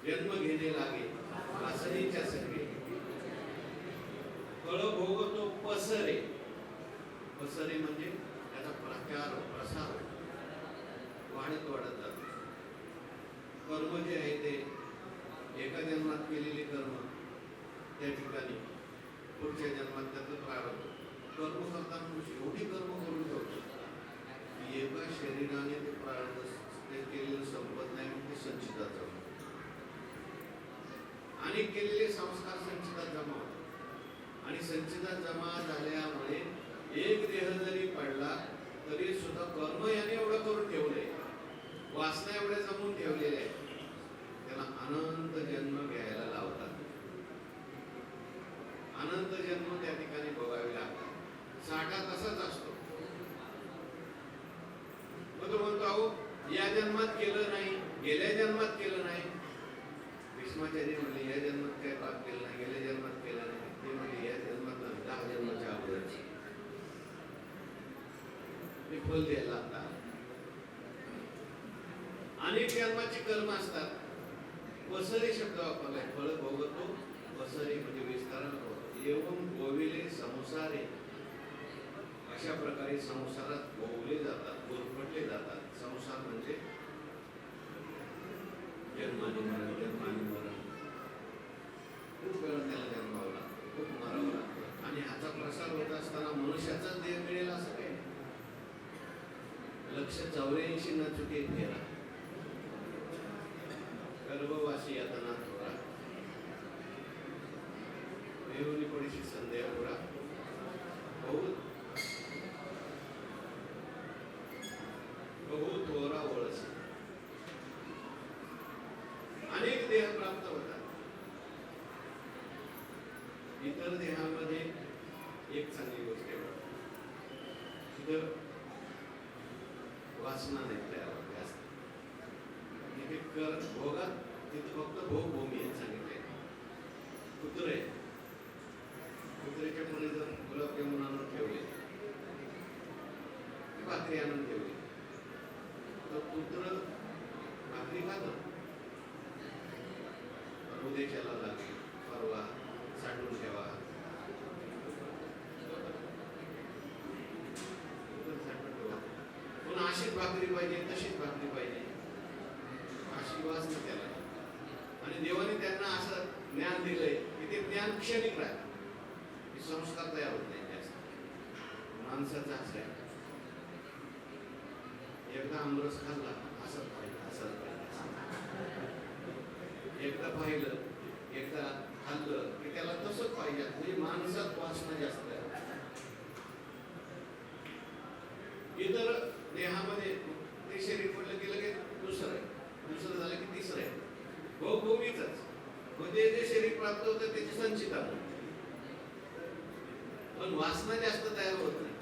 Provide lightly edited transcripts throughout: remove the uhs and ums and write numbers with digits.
जन्म घेणे लागे वासनेच्या संगे, कळ भोगतो पसरे. पसरे म्हणजे त्याचा प्रचार प्रसार वाढत वाढत जातो. कर्म जे आहे ते एका जन्मात केलेले कर्म त्या ठिकाणी पुढच्या जन्मात त्याचं प्रारंभ. कर्म करताना एवढी कर्म करून ठेवतो की एका शरीराने ते प्रारंभ ते केलेलं संपत नाही, म्हणजे संचितात जमा. अनेक केलेले संस्कार संचितात जमा होतात आणि संचितात जमा झाल्यामुळे एक देह जरी पडला तरी सुद्धा कर्म याने एवढं करून ठेवलंय, वासना एवढ्या जमून ठेवलेल्या आहे, त्याला अनंत जन्म घ्यायला लावतात. अनंत जन्म त्या ठिकाणी भोगावे लागतात. साठा तसाच असतो. तो म्हणतो अहो या जन्मात केलं नाही, गेल्या जन्मात केलं नाही. भीष्माचार्य म्हणले या जन्मात काय पाप केलं नाही, गेल्या जन्मात केलं नाही. ते म्हणजे या जन्मात 10 जन्माच्या अगोदरची ते फल द्यायला लागतात. अनेक जन्माची कर्म असतात. वसरे शब्द वापरलाय. फळ भोगतो वसरे म्हणजे विस्ताराला भोगतो. एवढं गोविले संसारे, अशा प्रकारे संसारात भोगले जातात, गुरफटले जातात. संसार म्हणजे जन्माने मरण, जन्माने मरण. खूप वेळा त्याला जन्मावं लागतं, खूप मरावं लागतं. आणि ह्याचा प्रसार होत असताना मनुष्याचाच देह मिळेल असं काही. लक्ष 84 न चुके फेरा, गर्भवासी यातना थोडा, देवनी पडीशी संदेह थोडा, बहुत बहुत थोरा ओळस. अनेक देह प्राप्त होतात. इतर देहामध्ये एक चांगली गोष्ट आहे, तिथं वासना नाही तयार होते असते. तिथे कर भोगात तिथे फक्त भोगभूमी आहे सांगितले. कुत्रे, कुत्र्याच्या पुढे जर गुलाबजामुन आणून ठेवले, भाकरी आणून ठेवली, तर कुत्र भाकरी खातं. उद्याच्याला लागेल, परवा साठवून ठेवा. पण अशीच भाकरी पाहिजे, तशीच भाकरी पाहिजे, अशी वासना त्याला. आणि देवाने त्यांना असं ज्ञान दिलंय की ते ज्ञान क्षणिक राहतं, संस्कार तयार होत नाही जास्त. माणसाचा असं आहे, एकदा आमरस खाल्ला असं पाहिजे, असं पाहिजे. एकदा पाहिलं, एकदा खाल्लं की त्याला तसंच पाहिजे. म्हणजे माणसात वासना जास्त आहे. इतर देहामध्ये ते शरीर पडलं की लगेच दुसरं आहे, दुसरं झालं की तिसरं आहे. भोगभूमीच म्हणजे जे शरीर प्राप्त होतं त्याची संचिता, पण वासना जास्त तयार होत नाही.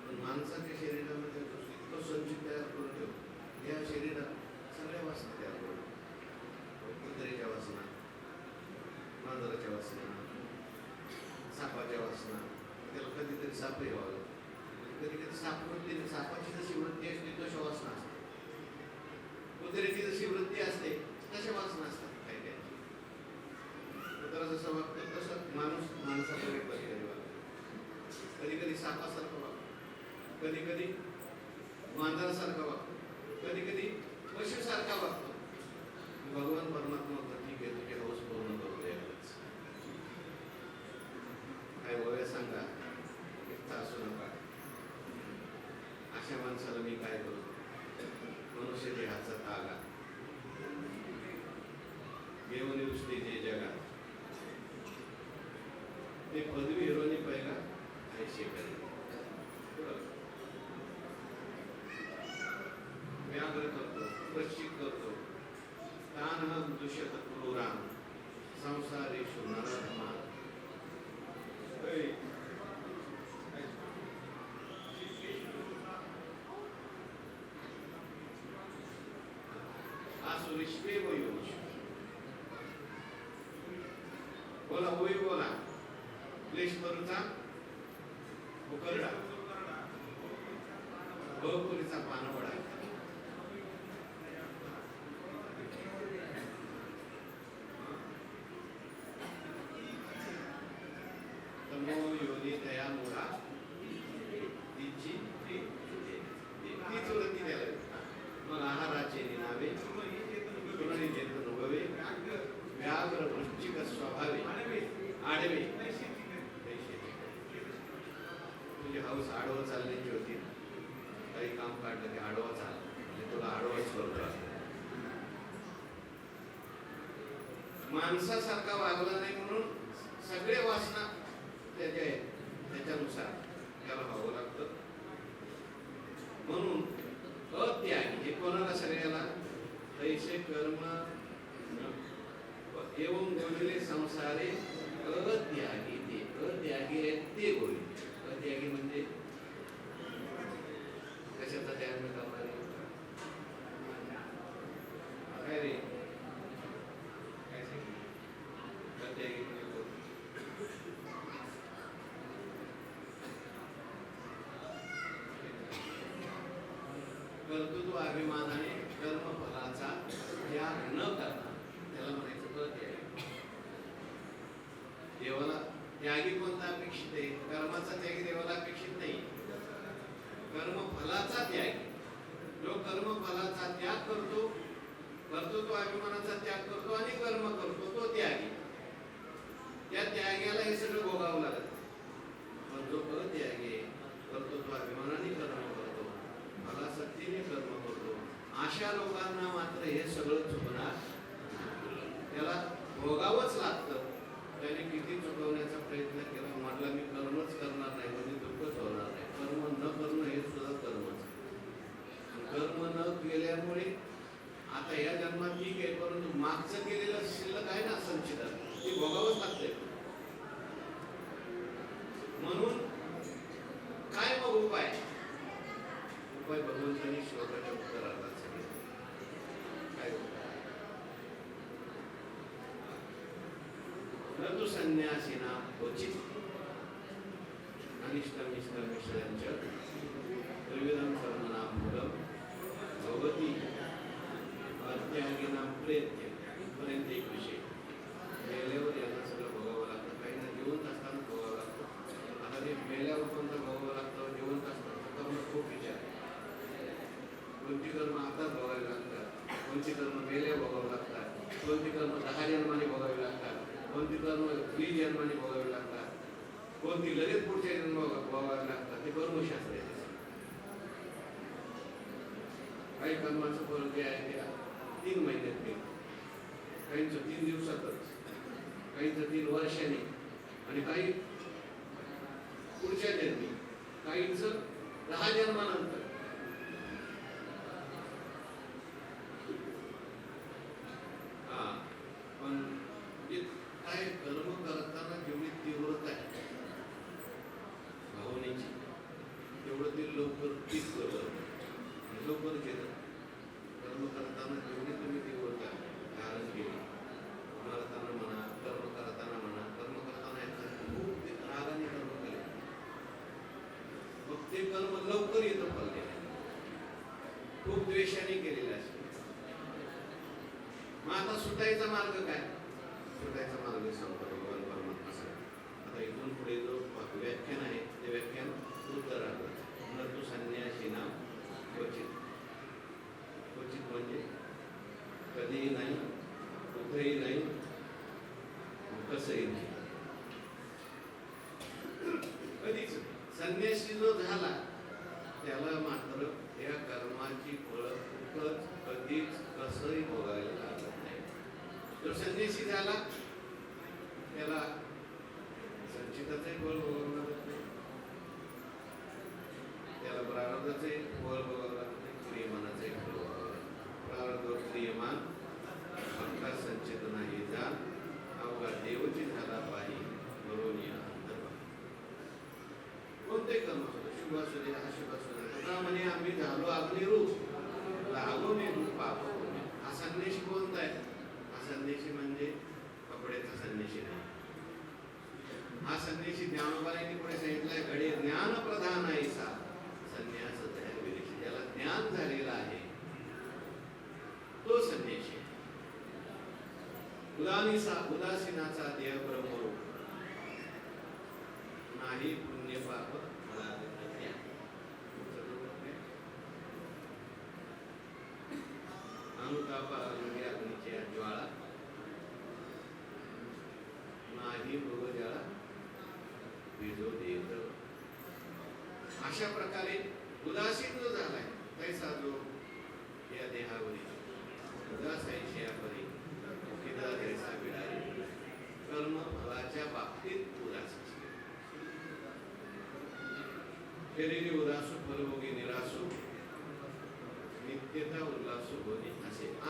पण माणसाच्या शरीरामध्ये तो संचित तयार करून ठेवतो. या शरीरात सगळ्या वासना तयार करून, कुत्र्याच्या वासना, मांजराच्या वासना, सापाच्या वासना. त्याला कधीतरी साप यावं, कधी कधी साप वृत्ती, सापाची जशी वृत्ती असते तशी वासना असते. कुत्र्याची जशी वृत्ती असते तशा वासना असतात. काही त्यांची कुत्रा जसं वागतो तसं माणूस माणसाकडे कधी कधी वागतो. कधी कधी सापासारखं वागतो, कधी कधी मांजरासारखा वागतो, कधी कधी पशुसारखा वागतो. भगवान परमात्मा ठीक आहे, तुझे हौस पूर्ण करू द्या. काय बोलाय सांगा, इतका असू नका. अशा माणसाला मी काय करू. मनुष्य देहाचा तागा घेऊन दृष्टी जे जगात ते पदवी हिरोनी पहिला ऐशी करेल. व्याघ्र करतो, प्रशिक करतो, तान दुष्यत क्रूराम संसारेषु नरधमा. आसुरिष्वे वयोश बोला, होय बोला. क्लेश करूचा उकरडा, बहुपुरीचा पानवडा. दिवस आडवं चालण्याची होती. काही काम काढलं की आडवं चाल, म्हणजे तुला आडवंच करतो. माणसासारखा वागला नाही म्हणून सगळे वासना त्याच्यानुसार त्याला व्हावं लागतं. म्हणून अत्यागी हे कोणाला सगळ्याला तैसे कर्म एवं बोलले संसारे अत्यागी. ते अत्यागी ते होईल. अत्यागी म्हणजे कशाचा त्याग न करणारे काय रे, काय सांगितलं अत्यागी म्हणजे कर्तृत्व अभिमानाने कर्मफलाचा त्याग न करता त्याला म्हणायचं अत्यागी. देवाला त्यागी कोणता अपेक्षित आहे? कर्माचा त्यागी देवाला अपेक्षित नाही. कर्मफलाचा त्यागी. जो कर्मफलाचा त्याग करतो, कर्तृत्व अभिमानाचा त्याग करतो आणि कर्म करतो तो त्यागी. त्या त्याग्याला हे सगळं भोगावं लागत. पण जो अत्यागी कर्तृत्व अभिमानाने कर्म करतो, फलासक्तीने कर्म करतो, अशा लोकांना मात्र हे सगळं चुकणार, त्याला भोगावंच लागतं. त्याने किती चुकवण्याचा प्रयत्न केला, म्हटला मी कर्मच करणार नाही म्हणजे दुःखच होणार नाही. कर्म न करणं हे सुद्धा कर्मच. कर्म न केल्यामुळे आता या जन्मात ठीक आहे, परंतु मागचं केलेलं शिल्लक आहे ना संचिता, ते भोगावंच लागतंय. म्हणून काय मग उपाय? उपाय भगवंतांनी श्लोकाच्या उत्तरार्धात सांगितले. काय उपाय? न तु संन्यासीना क्वचित अनिष्टमिष्टमिश्रांच्या त्रिविधं कर्मणां मूलं भवति अत्यागिनां पर्यंत एक विषय. मेल्यावर यांना सगळं भोगावं लागतं. काहींना जिवंत असताना भोगावं लागतं. आता ते मेल्यावर कोणतं भोगावं लागतं, जिवंत असताना कर्म खूप विचार. कोणती कर्म आता भोगावी लागतात, कोणती कर्म मेल्या भोगावं लागतात, कोणती कर्म 10 जन्माने भोगावी लागतात, कोणती कर्म 20 जन्माने भोगावी लागतात, कोणती लगेच पुढच्या जन्माला भोगावी लागतात. ते कर्मशास्त्र आहे. काही कर्माचं फळ जे आहे ते 3 महिन्यात मिळतं, काहींचं 3 दिवसातच, काहींचं 3 वर्षांनी आणि काही पुढच्या जन्मी, काहींचं 10 जन्मानंतर. पण काय कर्म करताना जेवढी तीव्रता आहे भावनेची, तेवढं ते लवकर पीक लवकरच येतं. कर्म करताना जेवढी तुम्ही तीव्रता धारण केली, मरताना म्हणा, कर्म करताना खूप रागाने कर्म केले, मग ते कर्म लवकर येतं फल देण्यात. खूप द्वेषाने केलेलं असतं. मग आता सुटायचा मार्ग काय? सुटायचा मार्ग सांगतो भगवान परमात्मा सांगतो. आता इथून पुढे जो व्याख्यान आहे ते व्याख्यान उत्तरार्धात. न तु संन्यासीना क्वचित. क्वचित म्हणजे कधीही नाही, कुठेही नाही, कसंही नाही, कधीच. संन्यासी जो झाला त्याला मात्र या कर्माची फळ कधीच कसंही भोगायला लागत नाही. जो संन्यासी झाला त्याला संचिताचंही फळ भोगावं लागत नाही, त्याला प्रारब्धाचंही फळ भोगावं लागत नाही, क्रियमानाचंही फळ भोगावं लागत. प्रारब्ध क्रियमान फक्त संचित नाही जा, अवघा देवची झाला पाही म्हणून या कोणते कर्म असो, शुभ असू दे अशुभ असू दे, त्याप्रमाणे आम्ही झालो अग्निरूप, लागो मी रूप पाप. हा संन्यासी कोणता आहे? हा संन्यासी म्हणजे कपड्याचा संन्यासी नाही. हा संन्यासी ज्ञानोबाने पुढे सांगितलंय, घडे ज्ञान प्रधान ऐसा संन्यास विदेशी. ज्याला ज्ञान झालेला आहे तो संन्यासी. उदासीनाचा देह ब्रह्मरूप नाही, पुण्य पाप अनुतापा म्हणजे अग्नीची ज्वाळा नाही, मृगजळा विजो देत. अशा प्रकारे उदासीन जो झालाय तैसा जो या देहावरील उदास ऐशी परी किदा तैसा बिडारी कर्म फलाच्या बाबतीत उदास असते. शरीरी उदासू फलभोगी निरासू नित्यता उल्लासू होणे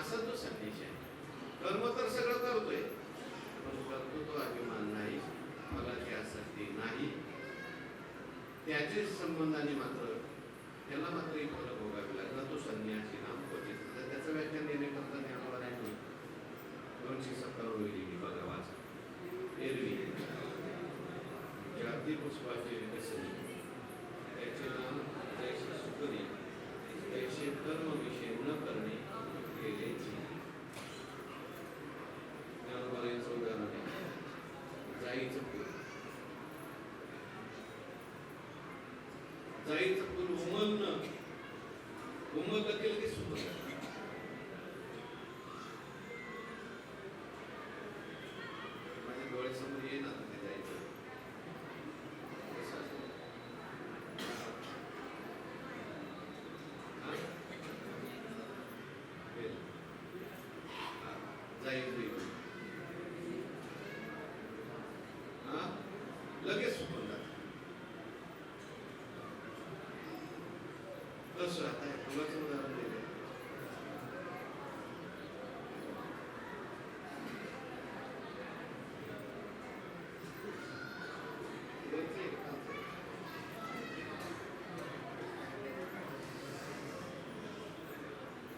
असा जो संदेश आहे. कर्म तर सगळं करतोय पण करतो तो अभिमान नाही, फलाची आसक्ती नाही, त्याचे संबंधाने मात्र त्याला मात्र एक फल भोगावे लागला. तो संन्यासी नाम क्वचित. तर त्याचं व्याख्यान देण्याकरता ज्ञानोबांनी 257 लिहिली बघा वाचा. एरवी जाती पुष्पाचे विकसनी त्याचे नाम जैसे सुकरी तैसे कर्म विषय न करणे केलेची. ज्ञानोबांचं उदाहरण आहे जाईचं फूल. जाईचं फूल उमललं केलं की सुकलं. माझ्या डोळ्यासमोर येईन आता ते जायचं कसं असतं. जायचं लगेच सुकून जात. कसं आता फुलाचं उदाहरण दिलं.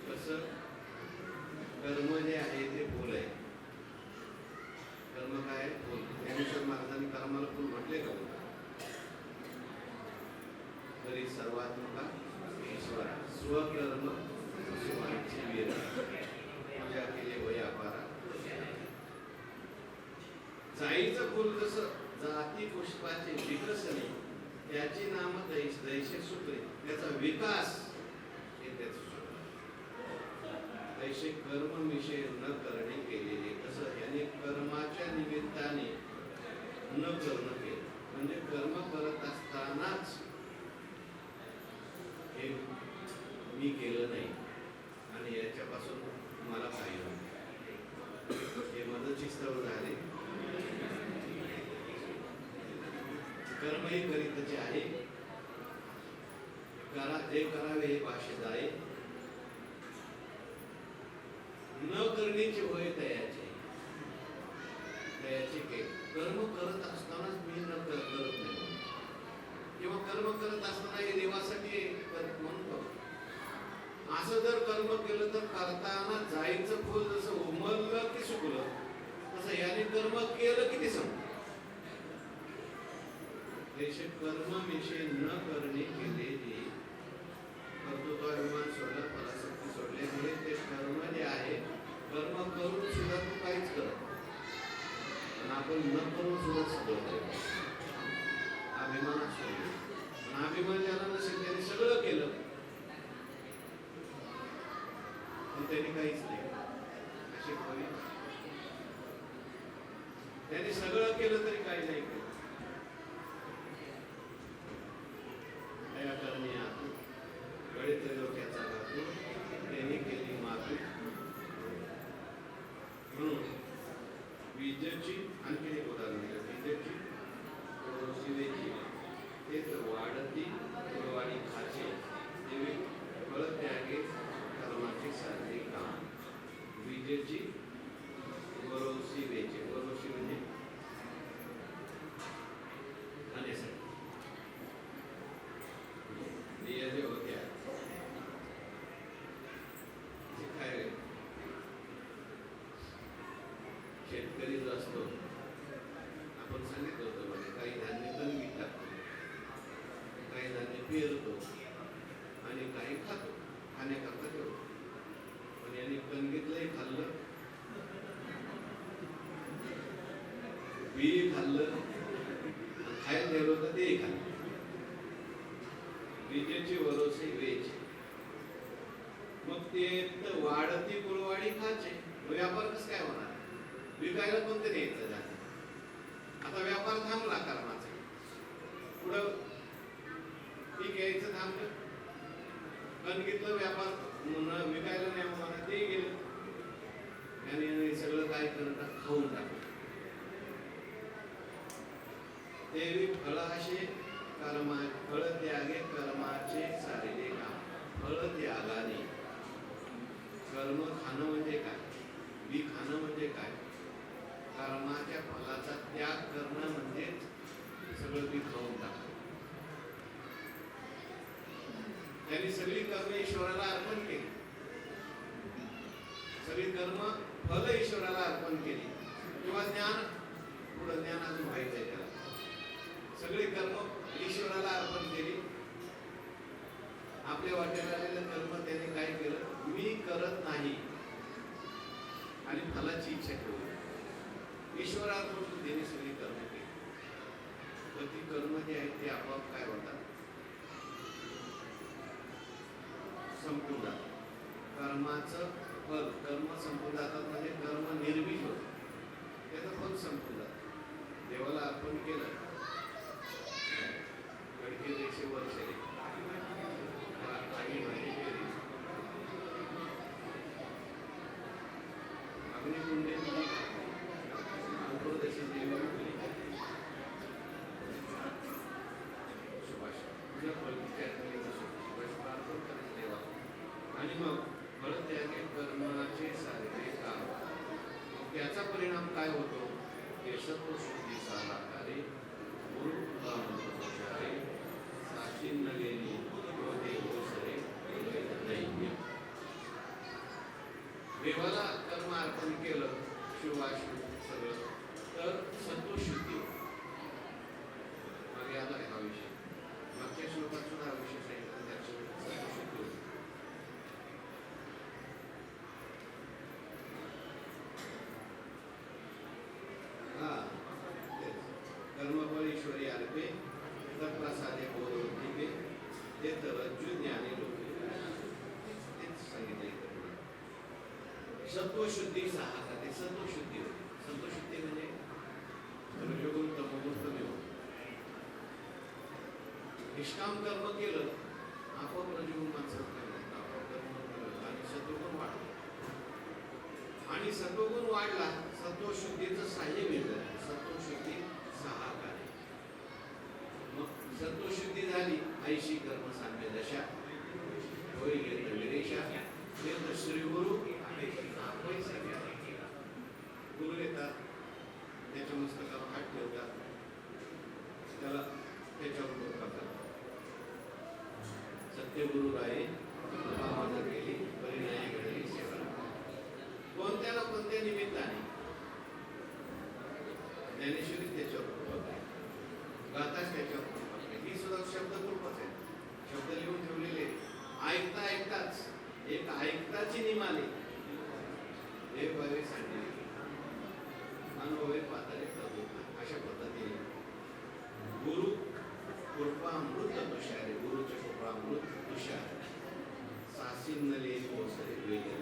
कसं कर्म जे आहे ते फुल आहे. कर्म काय फुल. ज्ञानेश्वर महाराजांनी कर्माला फुल म्हटले का? तरी सर्वात्मका ईश्वरा स्वकर्म सुवांची वीर पूजा केले वयापारा. जाईचं फुल जसं जाती पुष्पाचे विकसने त्याची नाम दैसे सुकले. त्याचा विकास हे त्याच तैसे कर्म विषय न करणे केलेले. कसं याने कर्माच्या निमित्ताने न करणं केलं म्हणजे कर्म करत असतानाच हे मी केलं नाही आणि याच्यापासून मला काही नाही हे मदतची स्थळ झाले. कर्मही करीतचे आहे. करा जे करावे हे भाषेत आहे. न करण्याची होय तयाचे कर्म करत असतानाच मी न करत नाही किंवा कर्म करत असताना हे देवासाठी म्हणतो. असं जर कर्म केलं तर करताना जायचं फुल जसं उमललं की सुकलं तसं याने कर्म केलं की ते संपलं. कर्म विषय न करणे केलेली कर्तृत्व अभिमान सोडला फलासक्ती सोडल्यामुळे ते कर्म जे आहे कर्म करून सुद्धा तू काहीच करत पण आपण न करून सुद्धा सगळं अभिमान असतो. अभिमान ज्याला नसेल त्याने सगळं केलं पण त्याने काहीच नाही अशी कवी. त्याने सगळं केलं तरी काही नाही केलं. गळीत डोक्याचा धातू त्यांनी केली मातू म्हणून विजेची आणखी एक उदाहरण दिलं. विजेची शिवेची तेच वाढती वाढी खाचे देवी फळ त्यागे कर्माचे साधे काम. विजेची वरोशी वेचे. वरोशी म्हणजे खाण्यासाठी जे होत्या काय शेतकरी जो असतो आपण सांगितलं होतं म्हणजे काही धान्य कणगीत टाकतो, काही धान्य पेरतो आणि काही खातो. खाण्याकरता ठेवतो. पण याने कणगीतलंही खाल्लं, बी खाल्लं, खायला ठेवलं होतं तेही खाल्लं. विजेची वरोसे वेच. मग ते वाढती कुळवाडी खाचे. व्यापार कसं काय होणार? विकायला कोणतं न्यायचं झालं. आता व्यापार थांबला कर्माचा. पुढं ठीक यायचं थांबलं, कणकीतलं व्यापार विकायला नाही म्हणा ते गेलं आणि सगळं काय करतात खाऊन टाकलं. ते फळ असे कर्मा फळ त्यागे कर्माचे सारेले काम. फळ त्यागाने कर्म खाणं म्हणजे काय, बी खाणं म्हणजे काय, कर्माच्या फलाचा त्याग करणं म्हणजे सगळं बी खाऊन टाकणं. त्यांनी सगळी कर्म ईश्वराला अर्पण केली, सगळी कर्म फल ईश्वराला अर्पण केली. किंवा ज्ञान, पुढं ज्ञान अजून व्हायचं आहे त्याला. सगळी कर्म ईश्वराला अर्पण केली. आपल्या वाटेला आलेलं कर्म त्याने काय केलं, मी करत नाही आणि फलाची इच्छा ठेवली. ईश्वरापासून त्याने सगळी कर्म केली. तर ती कर्म जी आहेत ते आपोआप काय होतात, संपून जातात. कर्माचं फल, कर्म संपून जातात म्हणजे कर्म निर्मित होतं, त्याचं फल संपून जातं. देवाला अर्पण केलं, गडके 100 वर्ष अग्निकुंडे आणि मग फळ त्यागे कर्माचे सारे काम. त्याचा परिणाम काय होतो, केशव शुद्धी सालाकारे साक्षीन गेली देवाला कर्म अर्पण केलं, शिवाशिव सगळं, तर सत्वशुद्धी. मागे आला हा विषय, मागच्या श्लोकात सुद्धा हा विषय सांगितला, त्याच्यावर सत्वशुद्धी होती. कर्मफळ ईश्वरी अर्पे तत्प्रसादे बोधोद्दीपे ते तरज्जु ज्ञानी लोके. तेच सांगितले. सत्वशुद्धी सहा खाते, सत्वशुद्धी होते. सत्वशुद्धी म्हणजे रजोगुण तमोगुण कमी होतो. निष्काम कर्म केलं, आपोआप रजोगुण माणसात आणि सत्वगुण वाढतो. आणि सत्वगुण वाढला, सत्वशुद्धीचं साह्य मिळतं. सत्वशुद्धी सहा कार्य. मग सत्वशुद्धी झाली, ऐशी कर्म साम्य दशा होय घेत विरेशा घेत श्री गुरु. गुरु येतात, त्याच्या मस्तकावर हात ठेवतात, त्याला त्याच्यावर करतात. सत्यगुरु राये केली परिणय घडली सेवा. कोणत्या ना कोणत्या निमित्ताने ज्ञानेश्वरी त्याच्यावर गाताच त्याच्यावर. ही सुद्धा शब्दरूपच आहे, शब्द लिहून ठेवलेले. ऐकता ऐकताच एक ऐकताची निमाली देव बारे सांगितले, अनुभवे पाताले प्रभू. अशा पद्धतीने गुरु कृपामृत तुषारे, गुरुचे कृपामृत तुषार सासिन लेणी ओसरे वेगळे